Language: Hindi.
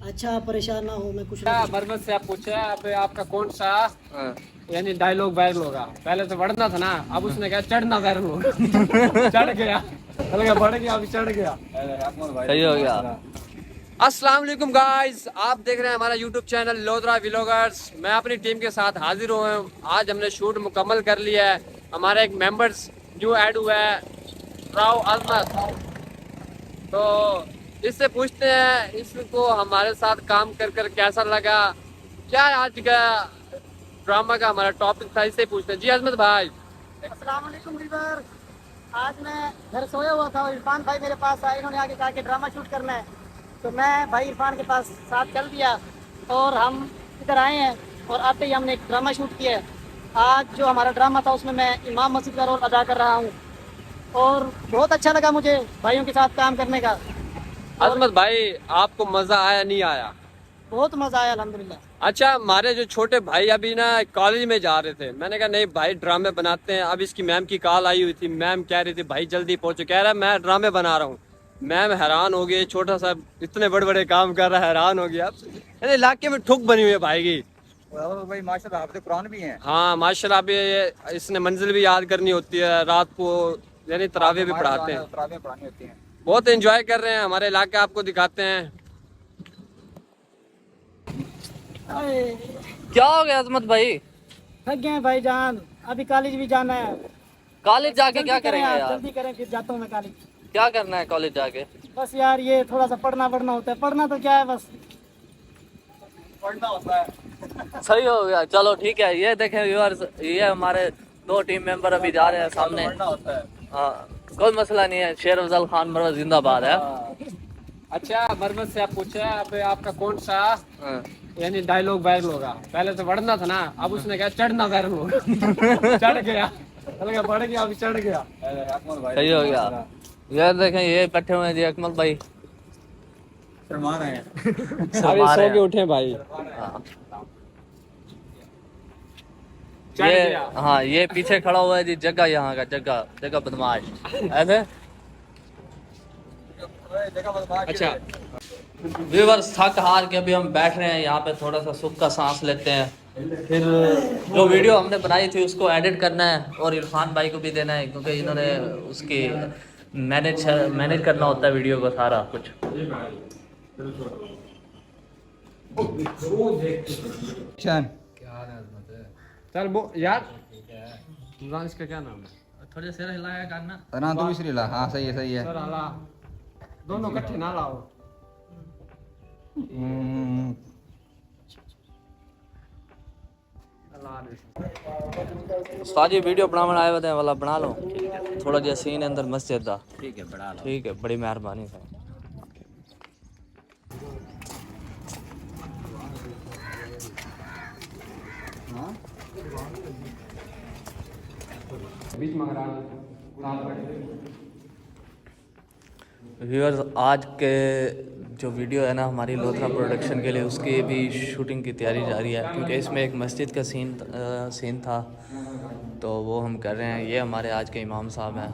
अच्छा परेशान ना हो, मैं कुछ ना बरबत से आप पूछे अब आपका कौन सा यानी डायलॉग वायरल होगा। पहले तो बढ़ना था ना, अब उसने कहा चढ़ना वायरल होगा। चढ़ गया, बढ़ गया, अभी चढ़ गया, सही हो गया। अस्सलाम वालेकुम गाइस, आप देख रहे हैं हमारा यूट्यूब चैनल लोधरा व्लॉगर्स। मैं अपनी टीम के साथ हाजिर हुआ हूँ। आज हमने शूट मुकम्मल कर लिया है। हमारा एक मेंबर्स न्यू ऐड हुआ है, राव अहमद। तो इससे पूछते हैं इसको हमारे साथ काम कर कर कैसा लगा, क्या आज का ड्रामा का हमारा टॉपिक था, इससे पूछते हैं। जी अजमत भाई। अस्सलाम वालेकुम वीवर। आज मैं घर सोया हुआ था और इरफान भाई मेरे पास आए, इन्होंने आके कहा कि ड्रामा शूट करना है, तो मैं भाई इरफान के पास साथ चल दिया और हम इधर आए हैं और आते ही हमने एक ड्रामा शूट किया है। आज जो हमारा ड्रामा था उसमें मैं इमाम मस्जिद का रोल अदा कर रहा हूँ और बहुत अच्छा लगा मुझे भाइयों के साथ काम करने का। अजमत भाई, आपको मजा आया नहीं आया? बहुत मज़ा आया अल्हम्दुलिल्लाह। अच्छा, हमारे जो छोटे भाई अभी ना कॉलेज में जा रहे थे, मैंने कहा नहीं भाई ड्रामे बनाते हैं। अब इसकी मैम की कॉल आई हुई थी, मैम कह रही थी भाई जल्दी पहुंचो, कह रहा है मैं ड्रामे बना रहा हूँ। मैम हैरान हो गई, छोटा सा इतने बड़े बड़े काम कर रहा है, हैरान हो गया। यानी इलाके में ठुक बनी हुई है भाई की। भाई माशाल्लाह हाफिज़ कुरान भी हैं। हाँ माशाल्लाह, अभी इसने मंजिल भी याद करनी होती है, रात को यानी तरावी भी पढ़ाते हैं। तरावियां पढ़ानी होती हैं। बहुत एंजॉय कर रहे हैं, हमारे इलाके आपको दिखाते हैं। क्या हो गया अजमत भाई? थक गए हैं भाईजान, अभी कॉलेज भी जाना है। कॉलेज जाके जल्दी क्या करें करेंगे आप, यार? जल्दी करें, फिर जाता हूँ मैं कॉलेज। क्या करना है कॉलेज जाके? बस यार ये थोड़ा सा पढ़ना होता है। पढ़ना तो क्या है, बस पढ़ना होता है। सही हो गया, चलो ठीक है। ये देखें व्यूअर्स, ये हमारे दो टीम मेंबर अभी जा रहे हैं सामने। हाँ, कोई मसला नहीं है। शेर अफजल खान मरवा जिंदाबाद है। अच्छा, बरबत से आप पूछे अब आपका कौन सा यानी डायलॉग वायरल होगा। पहले तो बढ़ना था ना, अब उसने कहा चढ़ना वायरल होगा। चढ़ गया, बढ़ गया, अभी चढ़ गया, सही हो गया। ये देखें, ये बैठे हुए हैं जी अकमल भाई। शर्मा रहे हैं। अभी शर्मा सो रहे के हैं। उठे भाई। हाँ। चढ़ ये गया। हाँ, ये पीछे खड़ा हुआ है जी जगह, यहाँ का जगह बदमाश ऐसे। अच्छा, व्यूअर्स, थक हार के अभी हम बैठ रहे हैं यहाँ पे, थोड़ा सा सुख का सांस लेते हैं। फिर जो वीडियो हमने बनाई थी उसको एडिट करना है और इरफान भाई को भी देना है, क्योंकि इन्होंने उसकी मैनेज करना होता है वीडियो को सारा कुछ। चल वो यार रांच का क्या नाम है? थोड़े सिर हिलाया करना। ना तू भी श्रीला। हाँ सही है सही है। सर हाला, दोनों इकट्ठे ना लाओ। उस्ताद जी वीडियो बनावन आए हुए वाला बना लो थोड़ा जिहा सीन है अंदर मस्जिद दा। ठीक है, बड़ा लो। ठीक है, बड़ी मेहरबानी है। बीच मंग रहा व्यूअर्स, आज के जो वीडियो है ना हमारी लोधरा प्रोडक्शन के लिए, उसकी भी शूटिंग की तैयारी जारी है, क्योंकि इसमें एक मस्जिद का सीन था, तो वो हम कर रहे हैं। ये हमारे आज के इमाम साहब हैं।